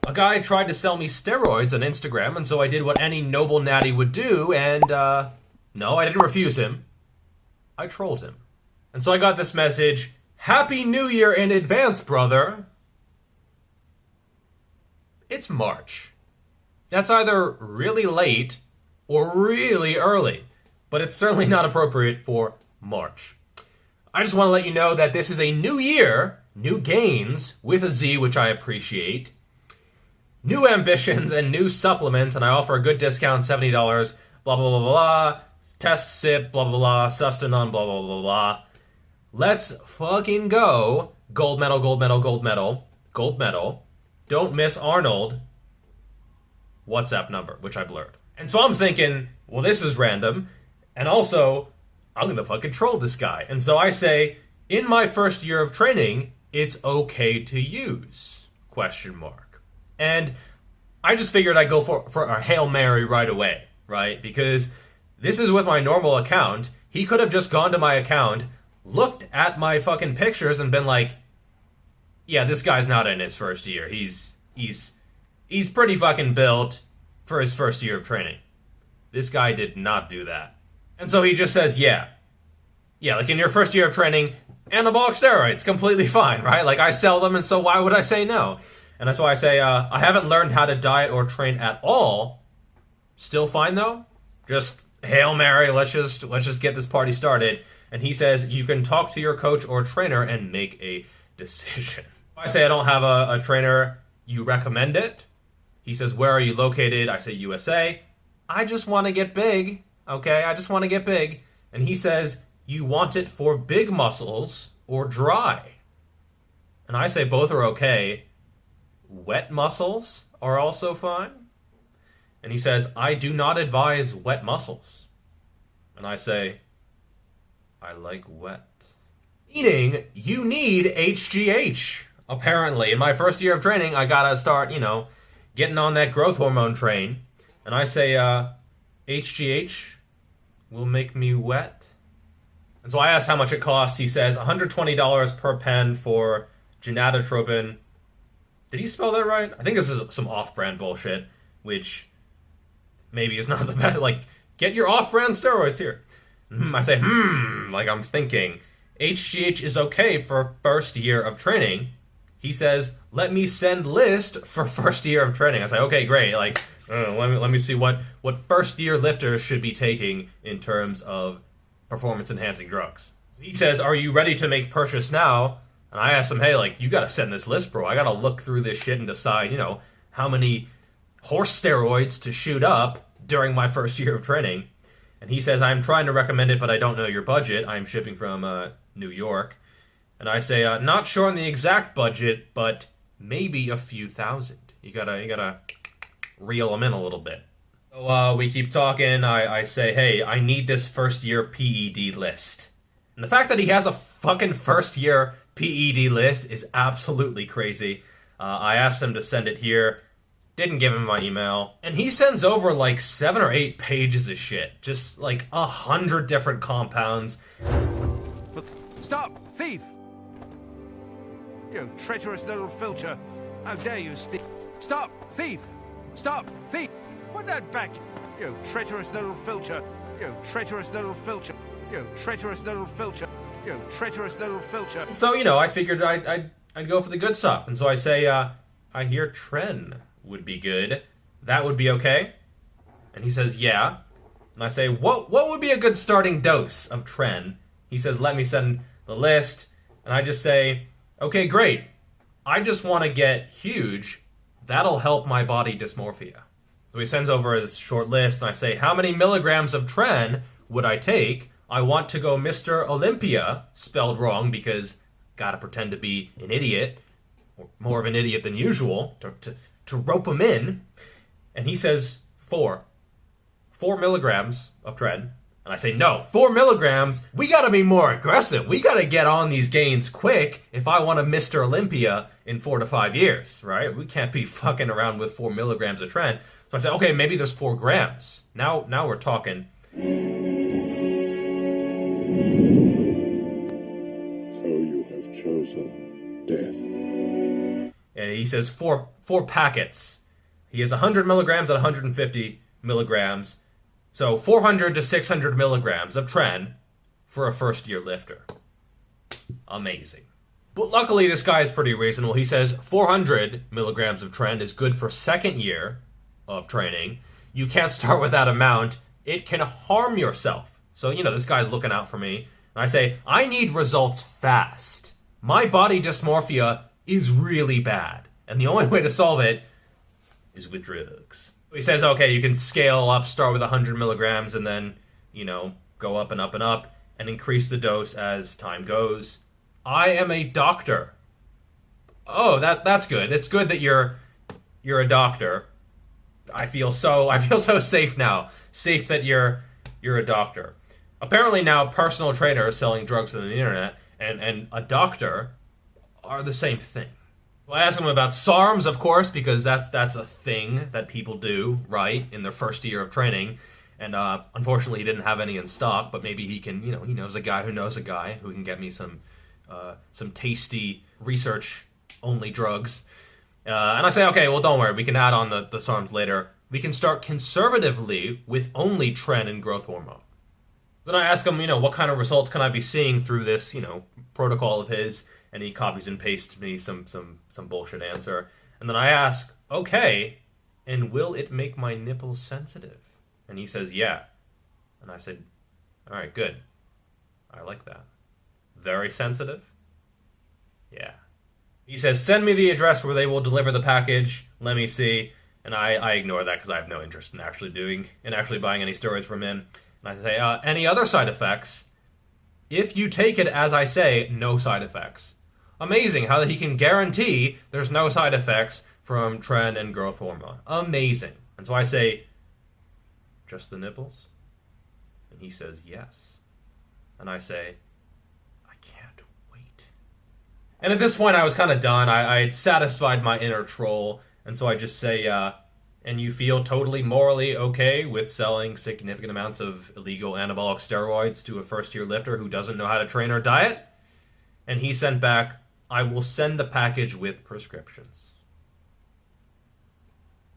A guy tried to sell me steroids on Instagram, and so I did what any noble natty would do, and, no, I didn't refuse him. I trolled him. And so I got this message, Happy New Year in advance, brother. It's March. That's either really late or really early, but it's certainly not appropriate for March. I just want to let you know that this is a new year, new gains, with a Z, which I appreciate, new ambitions and new supplements, and I offer a good discount, $70, blah, blah, blah, blah, test sip, blah, blah, blah, sustanon, blah, blah, blah, blah. Let's fucking go. Gold medal, gold medal, gold medal, gold medal. Don't miss Arnold. WhatsApp number, which I blurred. And so I'm thinking, well, this is random, and also, I'm gonna fucking troll this guy. And so I say, in my first year of training, it's okay to use, ? And I just figured I'd go for a Hail Mary right away, right? Because this is with my normal account. He could have just gone to my account, looked at my fucking pictures and been like, yeah, this guy's not in his first year. He's pretty fucking built for his first year of training. This guy did not do that. And so he just says, yeah, like in your first year of training, anabolic steroids, completely fine, right? Like I sell them, and so why would I say no? And that's why I say, I haven't learned how to diet or train at all. Still fine though? Just Hail Mary, let's just get this party started. And he says, you can talk to your coach or trainer and make a decision. If I say I don't have a trainer, you recommend it? He says, where are you located? I say USA. I just want to get big, okay? I just want to get big. And he says, you want it for big muscles or dry? And I say both are okay. Wet muscles are also fine. And he says, I do not advise wet muscles. And I say, I like wet. Meaning, you need HGH. Apparently, in my first year of training, I gotta start, getting on that growth hormone train. And I say, HGH will make me wet. And so I asked how much it costs. He says $120 per pen for gonadotropin. Did he spell that right? I think this is some off-brand bullshit, which maybe is not the best. Like, get your off-brand steroids here. I say, like I'm thinking. HGH is okay for first year of training. He says, let me send list for first year of training. I say, okay, great. Like, let me see what first year lifters should be taking in terms of performance enhancing drugs. He says, are you ready to make purchase now? And I asked him, hey, like, you gotta send this list, bro. I gotta look through this shit and decide, how many horse steroids to shoot up during my first year of training. And he says, I'm trying to recommend it, but I don't know your budget. I'm shipping from New York. And I say, not sure on the exact budget, but maybe a few thousand. You gotta reel them in a little bit. So we keep talking. I say, hey, I need this first year PED list. And the fact that he has a fucking first year PED list is absolutely crazy. I asked him to send it here. Didn't give him my email. And he sends over like 7 or 8 pages of shit. Just like 100 different compounds. Stop! Thief! You traitorous little filcher. How dare you steal? Stop! Thief! Stop! Thief! Put that back! You traitorous little filcher. You traitorous little filcher. You traitorous little filcher. You traitorous little filcher. So, I figured I'd go for the good stuff. And so I say, I hear Tren would be good. That would be okay? And he says, yeah. And I say, what would be a good starting dose of Tren? He says, let me send the list. And I just say, okay, great. I just want to get huge. That'll help my body dysmorphia. So he sends over this short list, and I say, how many milligrams of Tren would I take? I want to go Mr. Olympia, spelled wrong because gotta pretend to be an idiot, or more of an idiot than usual, to rope him in. And he says 4 milligrams of Tren. And I say, no, 4 milligrams, we gotta be more aggressive. We gotta get on these gains quick if I want to Mr. Olympia in 4 to 5 years, right? We can't be fucking around with 4 milligrams of Tren. So I said, okay, maybe there's 4 grams. Now we're talking. So you have chosen death. And he says four packets. He has 100 milligrams and 150 milligrams. So 400 to 600 milligrams of tren for a first-year lifter. Amazing. But luckily, this guy is pretty reasonable. He says 400 milligrams of tren is good for second year of training. You can't start with that amount. It can harm yourself. So, this guy's looking out for me. And I say, I need results fast. My body dysmorphia is really bad. And the only way to solve it is with drugs. He says, okay, you can scale up, start with 100 milligrams, and then, go up and up and up, and increase the dose as time goes. I am a doctor. Oh, that's good. It's good that you're a doctor. I feel so safe now. Safe that you're a doctor. Apparently now personal trainers selling drugs on the internet and a doctor are the same thing. Well, I asked him about SARMs, of course, because that's a thing that people do, right, in their first year of training. And unfortunately, he didn't have any in stock, but maybe he can, he knows a guy who can get me some tasty research-only drugs. And I say, okay, well, don't worry, we can add on the SARMs later. We can start conservatively with only tren and growth hormone. Then I ask him, what kind of results can I be seeing through this, protocol of his, and he copies and pastes me some bullshit answer. And then I ask, okay, and will it make my nipples sensitive? And he says, yeah. And I said, all right, good. I like that. Very sensitive? Yeah. He says, send me the address where they will deliver the package. Let me see. And I ignore that because I have no interest in actually buying any steroids from him. And I say, any other side effects? If you take it as I say, no side effects. Amazing how he can guarantee there's no side effects from tren and growth hormone. Amazing. And so I say, just the nipples? And he says, yes. And I say, I can't wait. And at this point, I was kind of done. I had satisfied my inner troll. And so I just say, and you feel totally morally okay with selling significant amounts of illegal anabolic steroids to a first-year lifter who doesn't know how to train or diet? And he sent back, I will send the package with prescriptions.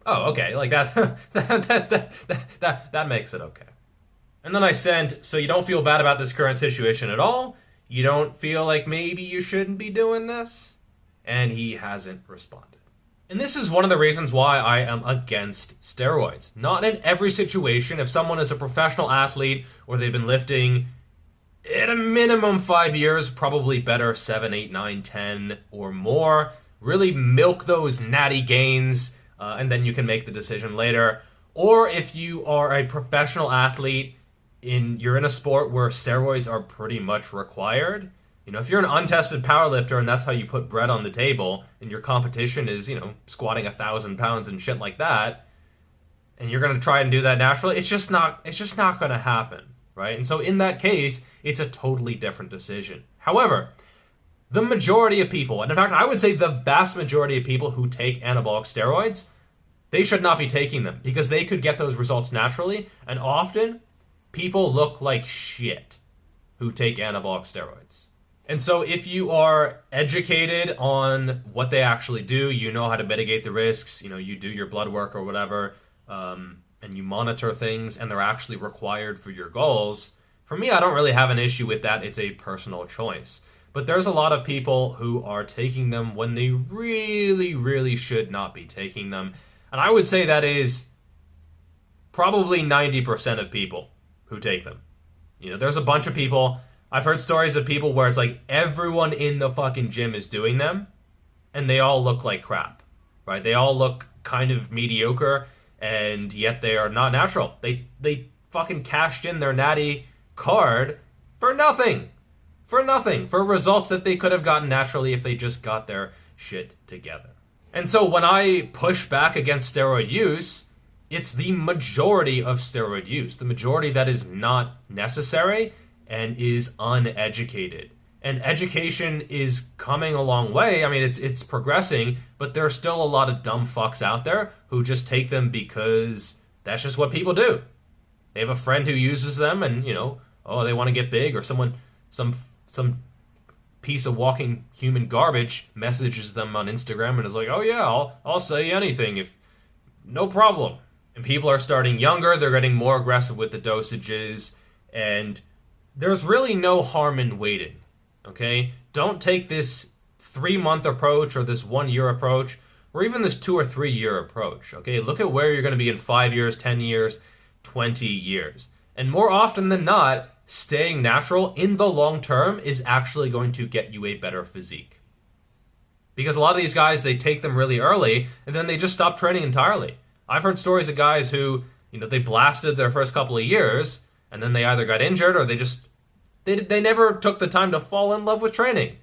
Oh, okay, like that that makes it okay. And then I sent, so you don't feel bad about this current situation at all? You don't feel like maybe you shouldn't be doing this? And he hasn't responded. And this is one of the reasons why I am against steroids. Not in every situation. If someone is a professional athlete or they've been lifting at a minimum 5 years, probably better 7, 8, 9, 10 or more. Really milk those natty gains, and then you can make the decision later. Or if you are a professional athlete, you're in a sport where steroids are pretty much required. If you're an untested powerlifter and that's how you put bread on the table, and your competition is, squatting 1,000 pounds and shit like that, and you're going to try and do that naturally, it's just not going to happen, right? And so in that case, it's a totally different decision. However, the majority of people, and in fact, I would say the vast majority of people who take anabolic steroids, they should not be taking them because they could get those results naturally, and often people look like shit who take anabolic steroids. And so if you are educated on what they actually do, you know how to mitigate the risks, you do your blood work or whatever, and you monitor things, and they're actually required for your goals, for me, I don't really have an issue with that. It's a personal choice. But there's a lot of people who are taking them when they really, really should not be taking them. And I would say that is probably 90% of people who take them. There's a bunch of people. I've heard stories of people where it's like everyone in the fucking gym is doing them, and they all look like crap, right? They all look kind of mediocre, and yet they are not natural. They fucking cashed in their natty card for nothing. For results that they could have gotten naturally if they just got their shit together. And so when I push back against steroid use, it's the majority of steroid use, the majority that is not necessary and is uneducated. And education is coming a long way. I mean, it's progressing, but there are still a lot of dumb fucks out there who just take them because that's just what people do. They have a friend who uses them and, they want to get big, or some piece of walking human garbage messages them on Instagram and is like, oh yeah, I'll say anything, if no problem. And people are starting younger, they're getting more aggressive with the dosages, and there's really no harm in waiting, okay? Don't take this 3-month approach or this 1-year approach or even this 2 or 3 year approach, okay? Look at where you're going to be in 5 years, 10 years, 20 years. And more often than not, staying natural in the long term is actually going to get you a better physique. Because a lot of these guys, they take them really early and then they just stop training entirely. I've heard stories of guys who, they blasted their first couple of years and then they either got injured or they never took the time to fall in love with training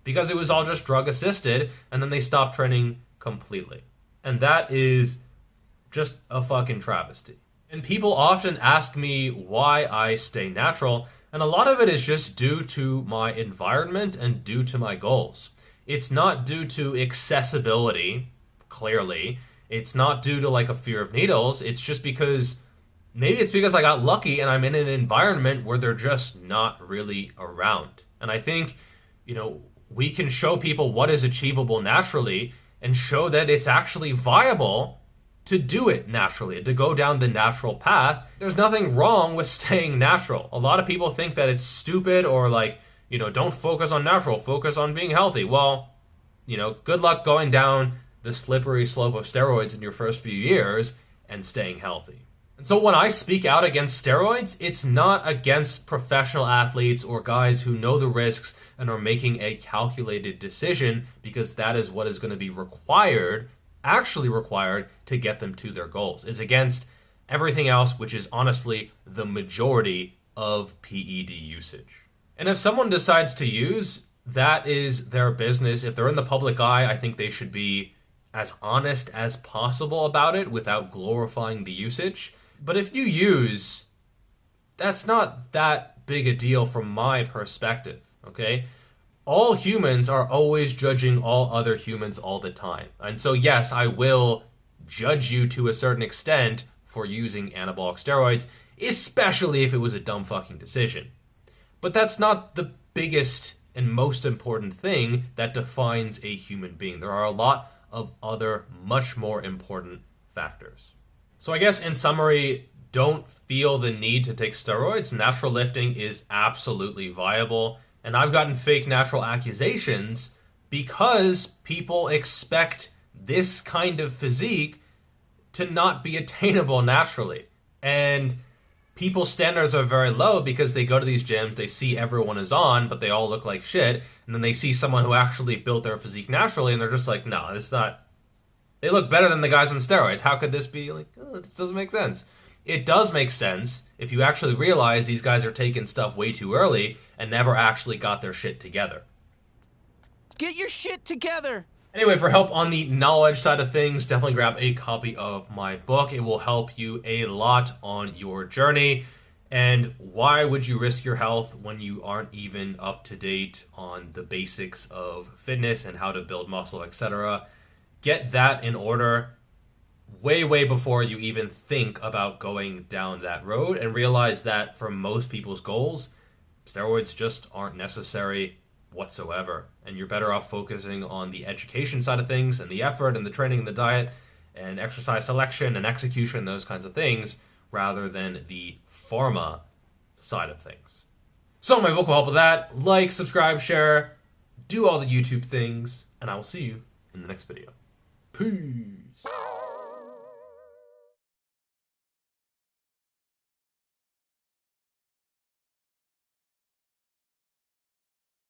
because it was all just drug assisted, and then they stopped training completely. And that is just a fucking travesty. And people often ask me why I stay natural, and a lot of it is just due to my environment and due to my goals. It's not due to accessibility, clearly. It's not due to like a fear of needles. It's just because maybe it's because I got lucky and I'm in an environment where they're just not really around. And I think, we can show people what is achievable naturally and show that it's actually viable to do it naturally, to go down the natural path. There's nothing wrong with staying natural. A lot of people think that it's stupid or don't focus on natural, focus on being healthy. Well, good luck going down the slippery slope of steroids in your first few years and staying healthy. And so when I speak out against steroids, it's not against professional athletes or guys who know the risks and are making a calculated decision, because that is what is going to be actually required to get them to their goals. It's against everything else, which is honestly the majority of PED usage. And if someone decides to use, that is their business. If they're in the public eye, I think they should be as honest as possible about it without glorifying the usage. But if you use, that's not that big a deal from my perspective, okay? All humans are always judging all other humans all the time. And so yes, I will judge you to a certain extent for using anabolic steroids, especially if it was a dumb fucking decision. But that's not the biggest and most important thing that defines a human being. There are a lot of other much more important factors. So I guess in summary, don't feel the need to take steroids. Natural lifting is absolutely viable. And I've gotten fake natural accusations because people expect this kind of physique to not be attainable naturally. And people's standards are very low because they go to these gyms, they see everyone is on, but they all look like shit. And then they see someone who actually built their physique naturally, and they're just like, no, it's not. They look better than the guys on steroids. How could this be? It doesn't make sense. It does make sense if you actually realize these guys are taking stuff way too early and never actually got their shit together. Get your shit together! Anyway, for help on the knowledge side of things, definitely grab a copy of my book. It will help you a lot on your journey. And why would you risk your health when you aren't even up to date on the basics of fitness and how to build muscle, etc.? Get that in order way before you even think about going down that road, and realize that for most people's goals, steroids just aren't necessary whatsoever. And you're better off focusing on the education side of things and the effort and the training and the diet and exercise selection and execution, those kinds of things, rather than the pharma side of things. So my book will help with that. Like, subscribe, share, do all the YouTube things, and I will see you in the next video. Peace.